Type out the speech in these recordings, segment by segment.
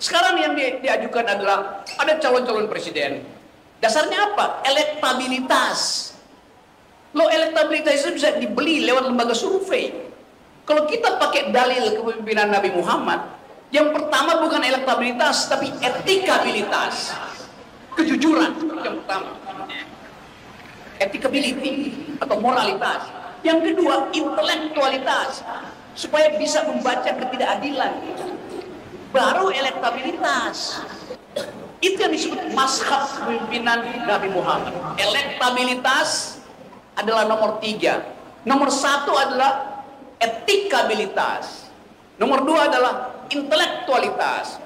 Sekarang yang diajukan adalah ada calon-calon presiden. Dasarnya apa? Elektabilitas. Lo elektabilitas itu bisa dibeli lewat lembaga survei. Kalau kita pakai dalil kepemimpinan Nabi Muhammad, yang pertama bukan elektabilitas, tapi etikabilitas. Kejujuran yang pertama. Etikability atau moralitas. Yang kedua, intelektualitas. Supaya bisa membaca ketidakadilan. Baru elektabilitas. Itu yang disebut mazhab kepemimpinan Nabi Muhammad. Elektabilitas adalah nomor 3. Nomor 1 adalah etikabilitas. Nomor 2 adalah intelektualitas.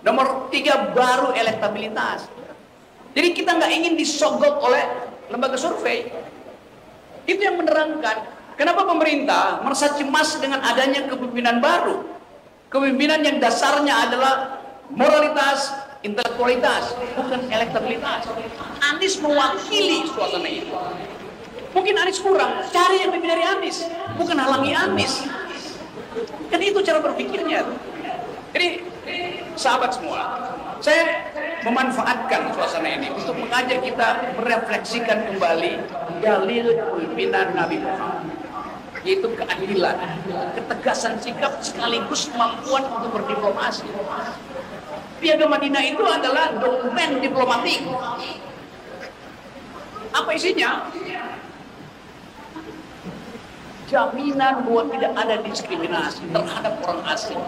Nomor 3 baru elektabilitas. Jadi kita nggak ingin disogok oleh lembaga survei. Itu yang menerangkan kenapa pemerintah merasa cemas dengan adanya kepemimpinan baru. Kepemimpinan yang dasarnya adalah moralitas, intelektualitas, bukan elektabilitas. Anies mewakili suasana itu. Mungkin Anies kurang, cari yang lebih dari Anies, bukan halangi Anies. Kan itu cara berpikirnya. Jadi, sahabat semua, saya memanfaatkan suasana ini untuk mengajak kita merefleksikan kembali dalil kepemimpinan Nabi Muhammad, yaitu keadilan, ketegasan sikap sekaligus kemampuan untuk berdiplomasi. Piagam Madinah itu adalah dokumen diplomatik. Apa isinya? Jaminan bahwa tidak ada diskriminasi terhadap orang asing,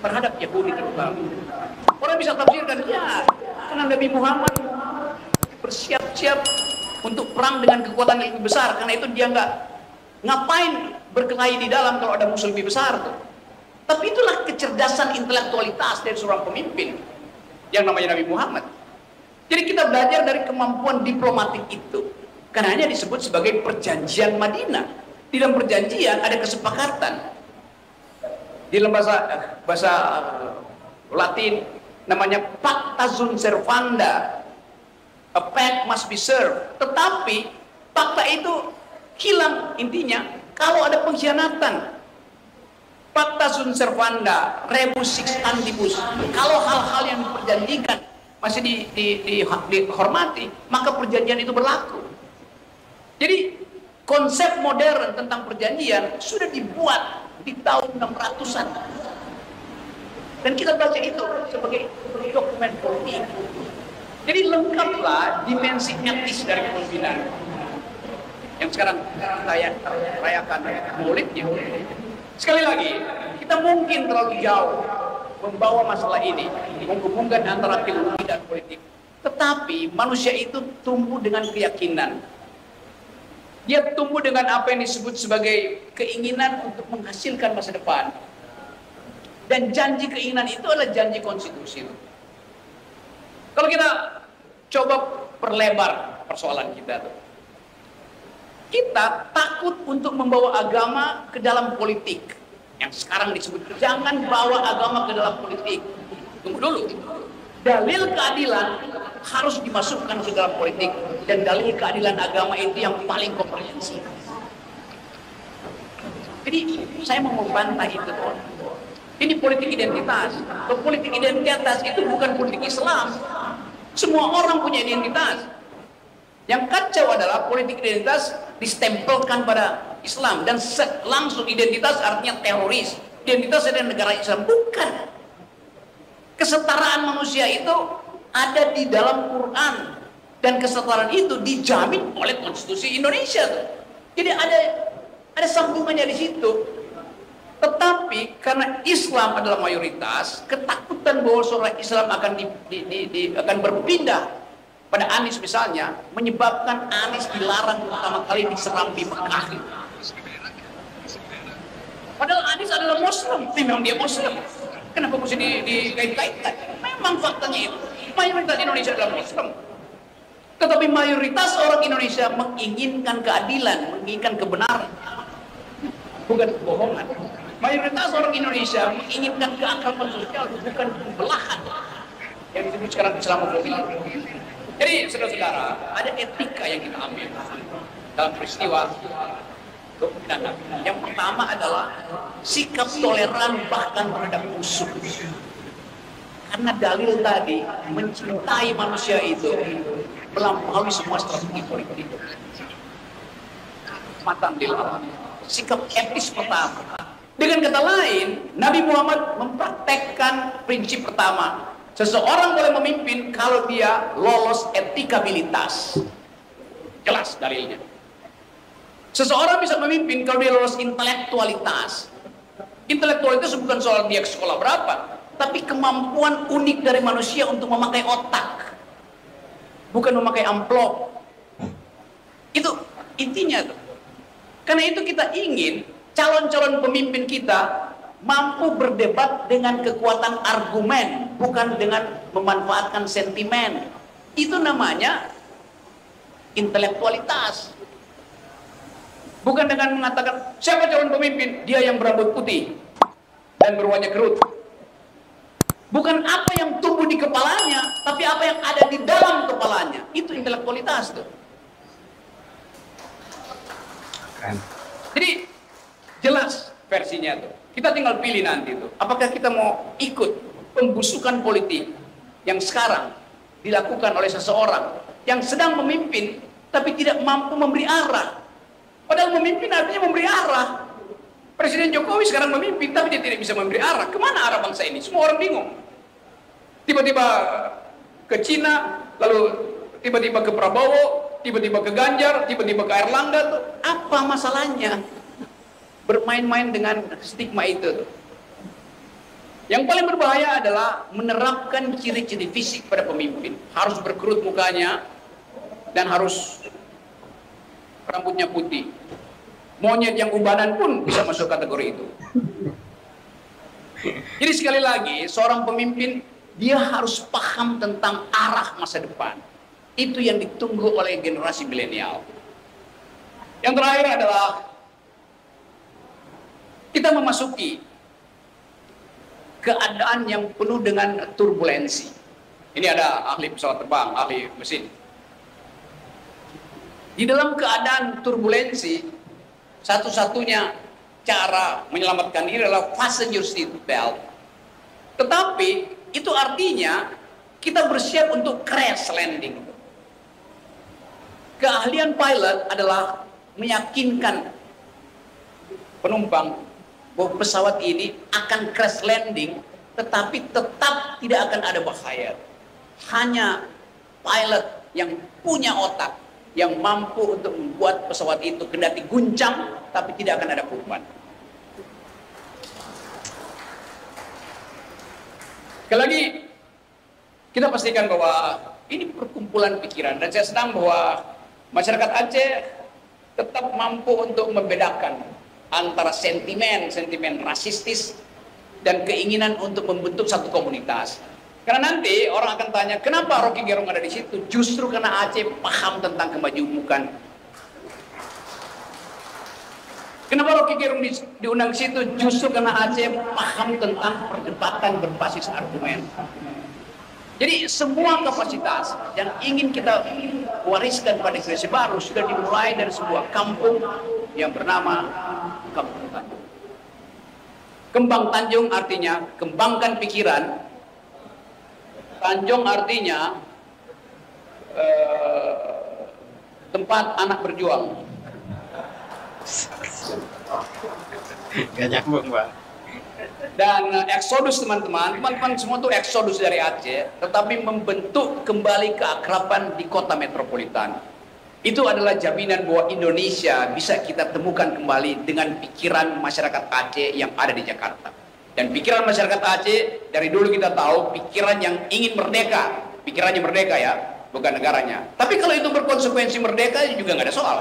terhadap Yahudi terutama. Orang bisa tafsirkan, ya, karena Nabi Muhammad bersiap-siap untuk perang dengan kekuatan yang lebih besar, karena itu dia nggak ngapain berkelahi di dalam kalau ada musuh lebih besar tuh. Tapi itulah kecerdasan intelektualitas dari seorang pemimpin yang namanya Nabi Muhammad. Jadi kita belajar dari kemampuan diplomatik itu, karena hanya disebut sebagai perjanjian Madinah. Di dalam perjanjian ada kesepakatan. Di dalam bahasa Latin namanya pacta sunt servanda. A pact must be served. Tetapi pacta itu hilang intinya kalau ada pengkhianatan. Pacta sunt servanda, rebus sic stantibus. Kalau hal-hal yang diperjanjikan masih dihormati, maka perjanjian itu berlaku. Jadi konsep modern tentang perjanjian sudah dibuat di tahun 600-an. Dan kita baca itu sebagai dokumen politik. Jadi lengkaplah dimensi etis dari kepemimpinan yang sekarang kita rayakan maulidnya. Sekali lagi, kita mungkin terlalu jauh membawa masalah ini, menghubungkan antara teologi dan politik. Tetapi manusia itu tumbuh dengan keyakinan. Dia tumbuh dengan apa yang disebut sebagai keinginan untuk menghasilkan masa depan. Dan janji keinginan itu adalah janji konstitusi. Kalau kita coba perlebar persoalan kita tuh, kita takut untuk membawa agama ke dalam politik. Yang sekarang disebut, jangan bawa agama ke dalam politik. Tunggu dulu. Dalil keadilan harus dimasukkan ke dalam politik, dan dalil keadilan agama itu yang paling komprehensif. Jadi saya mau membantah itu, Tuan. Ini politik identitas. Politik identitas itu bukan politik Islam. Semua orang punya identitas. Yang kacau adalah politik identitas distempelkan pada Islam, dan langsung identitas artinya teroris. Identitas dari negara Islam, bukan. Kesetaraan manusia itu ada di dalam Quran, dan kesetaraan itu dijamin oleh konstitusi Indonesia. Jadi ada sambungannya di situ. Tetapi karena Islam adalah mayoritas, ketakutan bahwa seorang Islam akan berpindah pada Anies misalnya, menyebabkan Anies dilarang pertama kali di Serambi Mekah. Padahal Anies adalah Muslim, memang dia Muslim. Kenapa mesti dikait-kaitkan? Memang faktanya itu. Mayoritas Indonesia adalah Muslim. Tetapi mayoritas orang Indonesia menginginkan keadilan, menginginkan kebenaran. Bukan kebohongan. Mayoritas orang Indonesia menginginkan keakraban sosial, bukan pembelahan. Yang disebut sekarang Islamophobia. Jadi, saudara-saudara, ada etika yang kita ambil dalam peristiwa kepemimpinan Nabi. Yang pertama adalah sikap toleran bahkan terhadap musuh. Karena dalil tadi mencintai manusia itu melampaui semua strategi politik. Matan dilawat. Sikap etis pertama. Dengan kata lain, Nabi Muhammad mempraktekkan prinsip pertama. Seseorang boleh memimpin kalau dia lolos etikabilitas. Jelas dalilnya. Seseorang bisa memimpin kalau dia lolos intelektualitas. Intelektualitas bukan soal dia sekolah berapa, tapi kemampuan unik dari manusia untuk memakai otak, bukan memakai amplop. Itu intinya tuh. Karena itu kita ingin calon-calon pemimpin kita mampu berdebat dengan kekuatan argumen, bukan dengan memanfaatkan sentimen. Itu namanya intelektualitas. Bukan dengan mengatakan siapa calon pemimpin, dia yang berambut putih dan berwajah kerut. Bukan apa yang tumbuh di kepalanya, tapi apa yang ada di dalam kepalanya. Itu intelektualitas tuh. Jadi jelas versinya tuh. Kita tinggal pilih nanti tuh. Apakah kita mau ikut pembusukan politik yang sekarang dilakukan oleh seseorang yang sedang memimpin tapi tidak mampu memberi arah. Padahal memimpin artinya memberi arah. Presiden Jokowi sekarang memimpin tapi dia tidak bisa memberi arah. Kemana arah bangsa ini? Semua orang bingung. Tiba-tiba ke Cina, lalu tiba-tiba ke Prabowo, tiba-tiba ke Ganjar, tiba-tiba ke Erlangga tuh. Apa masalahnya? Bermain-main dengan stigma itu. Yang paling berbahaya adalah menerapkan ciri-ciri fisik pada pemimpin. Harus berkerut mukanya dan harus rambutnya putih. Monyet yang ubanan pun bisa masuk kategori itu. Jadi sekali lagi, seorang pemimpin dia harus paham tentang arah masa depan. Itu yang ditunggu oleh generasi milenial. Yang terakhir adalah kita memasuki keadaan yang penuh dengan turbulensi. Ini ada ahli pesawat terbang, ahli mesin. Di dalam keadaan turbulensi, satu-satunya cara menyelamatkan diri adalah fasten your seat belt. Tetapi itu artinya kita bersiap untuk crash landing. Keahlian pilot adalah meyakinkan penumpang bahwa pesawat ini akan crash landing, tetapi tetap tidak akan ada bahaya. Hanya pilot yang punya otak yang mampu untuk membuat pesawat itu kendati guncang, tapi tidak akan ada korban. Sekali lagi, kita pastikan bahwa ini perkumpulan pikiran, dan saya senang bahwa masyarakat Aceh tetap mampu untuk membedakan antara sentimen rasistis dan keinginan untuk membentuk satu komunitas. Karena nanti orang akan tanya, kenapa Rocky Gerung ada di situ? Justru karena Aceh paham tentang kemajemukan. Kenapa Rocky Gerung diundang ke situ? Justru karena Aceh paham tentang perdebatan berbasis argumen. Jadi semua kapasitas yang ingin kita wariskan pada generasi baru sudah dimulai dari sebuah kampung yang bernama Kampung Tanjung. Kembang Tanjung artinya kembangkan pikiran. Tanjung artinya tempat anak berjuang. Gak nyambung, Pak. Dan eksodus teman-teman semua itu eksodus dari Aceh, tetapi membentuk kembali keakraban di kota metropolitan. Itu adalah jaminan bahwa Indonesia bisa kita temukan kembali dengan pikiran masyarakat Aceh yang ada di Jakarta. Dan pikiran masyarakat Aceh dari dulu kita tahu pikiran yang ingin merdeka, pikirannya merdeka ya, bukan negaranya. Tapi kalau itu berkonsekuensi merdeka juga nggak ada soal.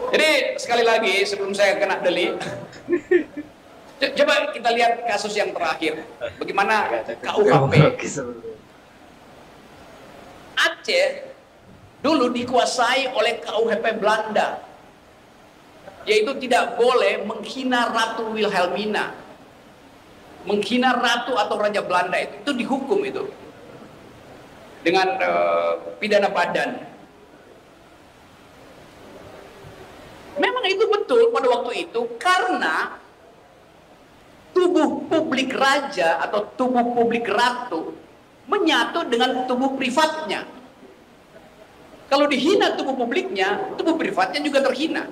Jadi sekali lagi sebelum saya kena deli, coba kita lihat kasus yang terakhir, bagaimana KUHP. Aceh dulu dikuasai oleh KUHP Belanda, yaitu tidak boleh menghina Ratu Wilhelmina, menghina ratu atau raja Belanda itu dihukum itu dengan pidana badan. Memang itu betul pada waktu itu karena tubuh tubuh publik raja atau tubuh publik ratu menyatu dengan tubuh privatnya. Kalau dihina tubuh publiknya, tubuh privatnya juga terhina.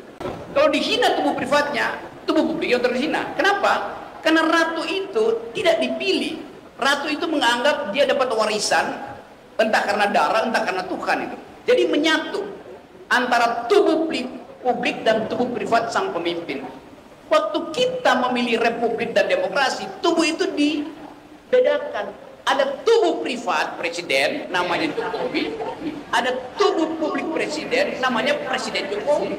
Kalau dihina tubuh privatnya, tubuh publiknya terhina. Kenapa? Karena ratu itu tidak dipilih. Ratu itu menganggap dia dapat warisan, entah karena darah, entah karena Tuhan itu. Jadi menyatu antara tubuh publik dan tubuh privat sang pemimpin. Waktu kita memilih republik dan demokrasi, tubuh itu dibedakan. Ada tubuh privat presiden, namanya Jokowi. Ada tubuh publik presiden, namanya Presiden Jokowi.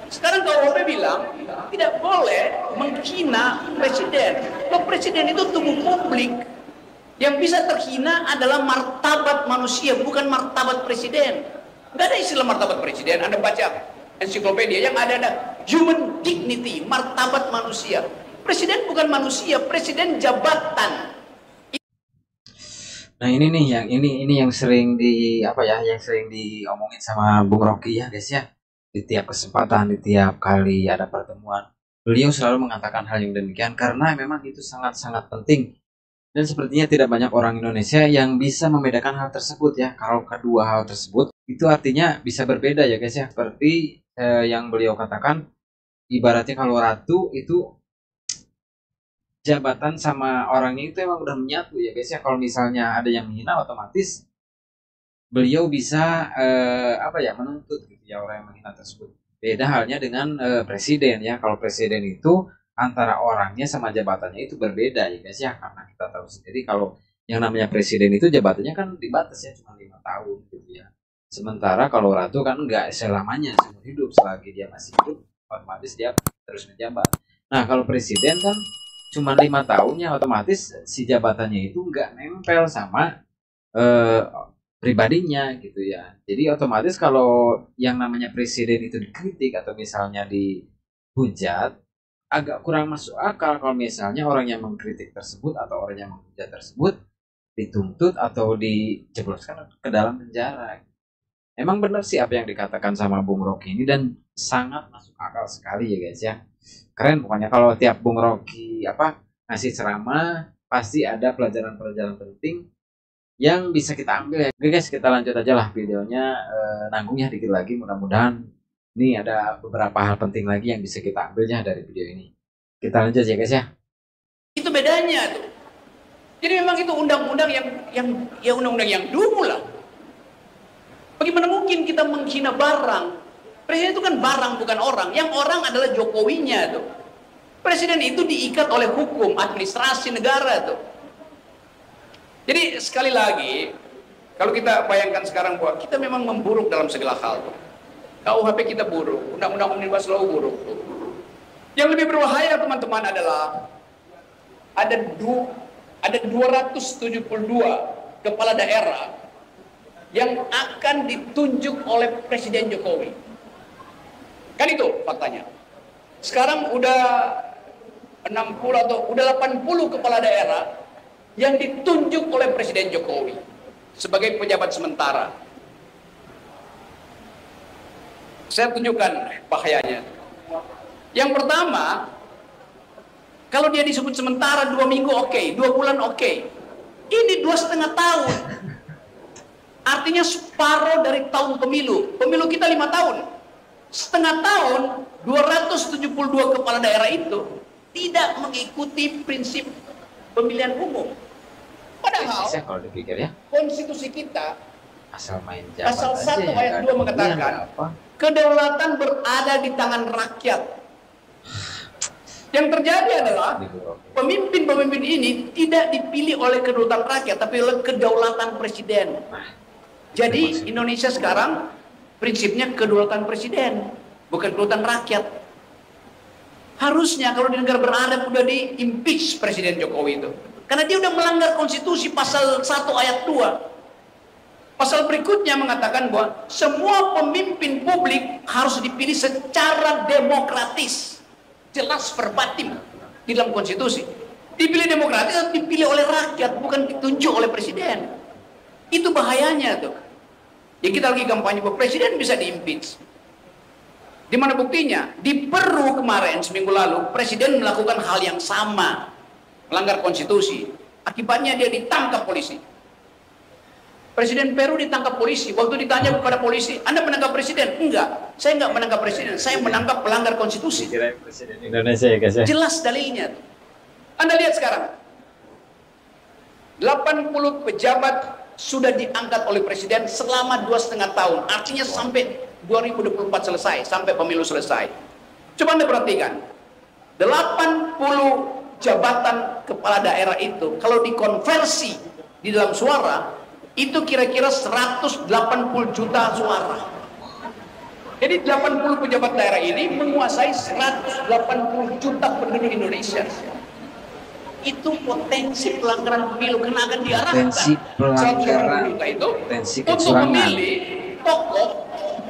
Sekarang kalau orang bilang, tidak boleh menghina presiden. Kalau presiden itu tubuh publik. Yang bisa terhina adalah martabat manusia, bukan martabat presiden. Nggak ada istilah martabat presiden. Anda baca ensiklopedia yang ada human dignity, martabat manusia. Presiden bukan manusia, presiden jabatan. Nah ini nih yang sering yang sering diomongin sama Bung Rocky ya guys ya. Di tiap kesempatan, di tiap kali ada pertemuan, beliau selalu mengatakan hal yang demikian karena memang itu sangat-sangat penting. Dan sepertinya tidak banyak orang Indonesia yang bisa membedakan hal tersebut ya. Kalau kedua hal tersebut itu artinya bisa berbeda ya guys ya. Seperti yang beliau katakan, ibaratnya kalau ratu itu jabatan sama orangnya itu emang udah menyatu ya guys ya. Kalau misalnya ada yang menghina, otomatis beliau bisa menuntut gitu ya orang yang menghina tersebut. Beda halnya dengan presiden ya. Kalau presiden itu antara orangnya sama jabatannya itu berbeda ya guys ya, karena kita tahu sendiri kalau yang namanya presiden itu jabatannya kan dibatas ya, cuma 5 tahun gitu ya. Sementara kalau ratu kan enggak selamanya, seumur hidup, selagi dia masih hidup otomatis dia terus menjabat. Nah kalau presiden kan cuma 5 tahunnya, otomatis si jabatannya itu enggak nempel sama pribadinya gitu ya. Jadi otomatis kalau yang namanya presiden itu dikritik atau misalnya dihujat, agak kurang masuk akal kalau misalnya orang yang mengkritik tersebut atau orang yang menghujat tersebut dituntut atau dijebloskan ke dalam penjara. Emang benar sih apa yang dikatakan sama Bung Rocky ini dan sangat masuk akal sekali ya guys ya. Keren pokoknya kalau tiap Bung Rocky ngasih ceramah pasti ada pelajaran-pelajaran penting yang bisa kita ambil ya. Oke guys, kita lanjut aja lah videonya, nanggung ya dikit lagi, mudah-mudahan ini ada beberapa hal penting lagi yang bisa kita ambilnya dari video ini. Kita lanjut ya guys ya. Itu bedanya tuh. Jadi memang itu undang-undang yang undang-undang yang dulu lah. Bagaimana mungkin kita menghina barang? Presiden itu kan barang bukan orang. Yang orang adalah Jokowinya tuh. Presiden itu diikat oleh hukum administrasi negara tuh. Jadi sekali lagi, kalau kita bayangkan sekarang bahwa kita memang memburuk dalam segala hal tuh. KUHP kita buruk, undang-undang Omnibus Law buruk. Yang lebih berbahaya teman-teman adalah ada 272 kepala daerah yang akan ditunjuk oleh Presiden Jokowi. Kan itu faktanya. Sekarang udah 60 atau udah 80 kepala daerah yang ditunjuk oleh Presiden Jokowi sebagai pejabat sementara. Saya tunjukkan bahayanya. Yang pertama, kalau dia disebut sementara 2 minggu oke, 2 bulan oke. Ini 2,5 tahun. Artinya separuh dari tahun pemilu. Pemilu kita 5 tahun. Setengah tahun, 272 kepala daerah itu tidak mengikuti prinsip pemilihan umum. Padahal kalau dipikir ya, konstitusi kita asal main pasal 1 ya, ayat 2 mengatakan kedaulatan berada di tangan rakyat. Yang terjadi adalah pemimpin-pemimpin ini tidak dipilih oleh kedaulatan rakyat, tapi oleh kedaulatan presiden. Jadi Indonesia sekarang prinsipnya kedaulatan presiden, bukan kedaulatan rakyat. Harusnya kalau di negara beradab udah di-impeach Presiden Jokowi itu. Karena dia udah melanggar konstitusi pasal 1 ayat 2. Pasal berikutnya mengatakan bahwa semua pemimpin publik harus dipilih secara demokratis. Jelas verbatim di dalam konstitusi. Dipilih demokratis atau dipilih oleh rakyat, bukan ditunjuk oleh presiden. Itu bahayanya tuh. Ya kita lagi kampanye bahwa presiden bisa diimpeach. Di mana buktinya? Di Peru kemarin seminggu lalu presiden melakukan hal yang sama. melanggar konstitusi. Akibatnya dia ditangkap polisi. Presiden Peru ditangkap polisi. Waktu ditanya kepada polisi, Anda menangkap presiden? Enggak, saya enggak menangkap presiden. Saya menangkap pelanggar konstitusi. Kira presiden Indonesia ya guys ya. Jelas dalilnya. Anda lihat sekarang, 80 pejabat sudah diangkat oleh presiden selama 2,5 tahun. Artinya sampai 2024 selesai, sampai pemilu selesai. Coba Anda perhatikan, 80 jabatan kepala daerah itu kalau dikonversi di dalam suara itu kira-kira 180 juta suara. Jadi 80 pejabat daerah ini menguasai 180 juta penduduk Indonesia. Itu potensi pelanggaran pemilu karena akan diarahkan Potensi pelanggaran, juta itu potensi untuk kecurangan. memilih tokoh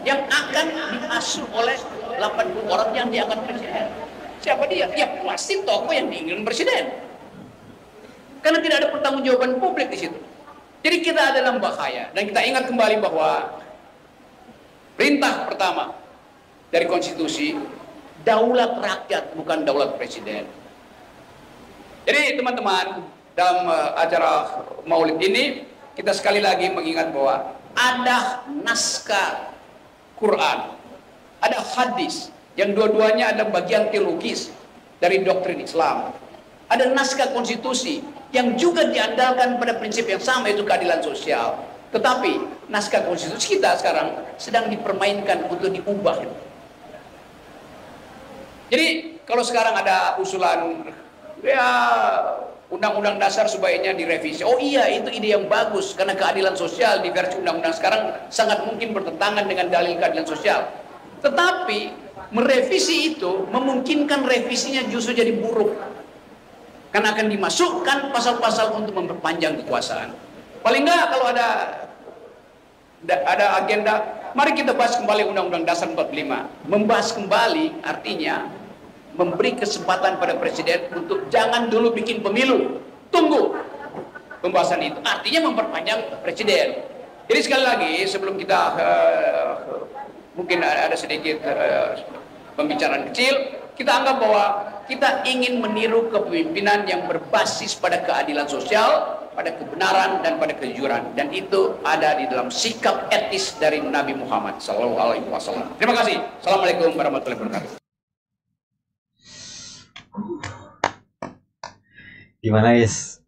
yang akan diasuh oleh 80 orang yang diangkat presiden. Siapa dia? Ya pasti tokoh yang diinginkan presiden. Karena tidak ada pertanggungjawaban publik di situ. Jadi kita ada dalam bahaya. Dan kita ingat kembali bahwa perintah pertama dari konstitusi, daulat rakyat bukan daulat presiden. Jadi teman-teman, dalam acara Maulid ini kita sekali lagi mengingat bahwa ada naskah Quran, ada hadis yang dua-duanya ada bagian teologis dari doktrin Islam. Ada naskah konstitusi yang juga diandalkan pada prinsip yang sama, yaitu keadilan sosial. Tetapi naskah konstitusi kita sekarang sedang dipermainkan untuk diubah. Jadi kalau sekarang ada usulan ya undang-undang dasar sebaiknya direvisi. Oh iya, itu ide yang bagus karena keadilan sosial di versi undang-undang sekarang sangat mungkin bertentangan dengan dalil keadilan sosial. Tetapi merevisi itu memungkinkan revisinya justru jadi buruk karena akan dimasukkan pasal-pasal untuk memperpanjang kekuasaan. Paling enggak kalau ada agenda, mari kita bahas kembali Undang-Undang Dasar 45. Membahas kembali artinya memberi kesempatan pada presiden untuk jangan dulu bikin pemilu, tunggu pembahasan itu, artinya memperpanjang presiden. Jadi sekali lagi sebelum kita mungkin ada sedikit pembicaraan kecil, kita anggap bahwa kita ingin meniru kepemimpinan yang berbasis pada keadilan sosial, pada kebenaran dan pada kejujuran, dan itu ada di dalam sikap etis dari Nabi Muhammad SAW. Terima kasih. Assalamualaikum warahmatullahi wabarakatuh. Gimana guys?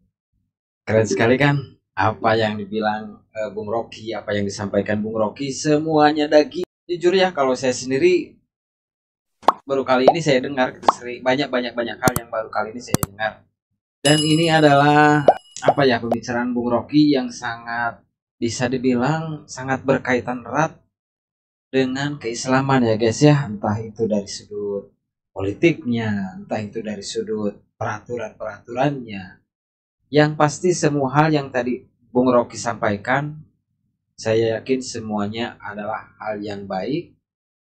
Keren sekali kan? Apa yang dibilang Bung Rocky, apa yang disampaikan Bung Rocky, semuanya daging. Jujur ya, kalau saya sendiri baru kali ini saya dengar, banyak hal yang baru kali ini saya dengar. Dan ini adalah apa ya, pembicaraan Bung Rocky yang sangat bisa dibilang sangat berkaitan erat dengan keislaman ya guys ya, entah itu dari sudut politiknya, entah itu dari sudut peraturannya. Yang pasti semua hal yang tadi Bung Rocky sampaikan, saya yakin semuanya adalah hal yang baik.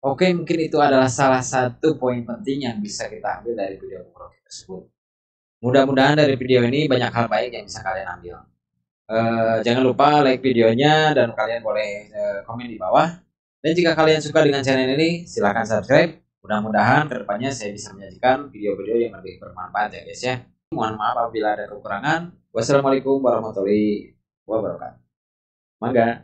Oke, mungkin itu adalah salah satu poin penting yang bisa kita ambil dari video Bung Rocky tersebut. Mudah-mudahan dari video ini banyak hal baik yang bisa kalian ambil. Jangan lupa like videonya dan kalian boleh komen di bawah. Dan jika kalian suka dengan channel ini, silahkan subscribe. Mudah-mudahan kedepannya saya bisa menyajikan video-video yang lebih bermanfaat ya guys ya. Mohon maaf apabila ada kekurangan. Wassalamualaikum warahmatullahi wabarakatuh. Mangga.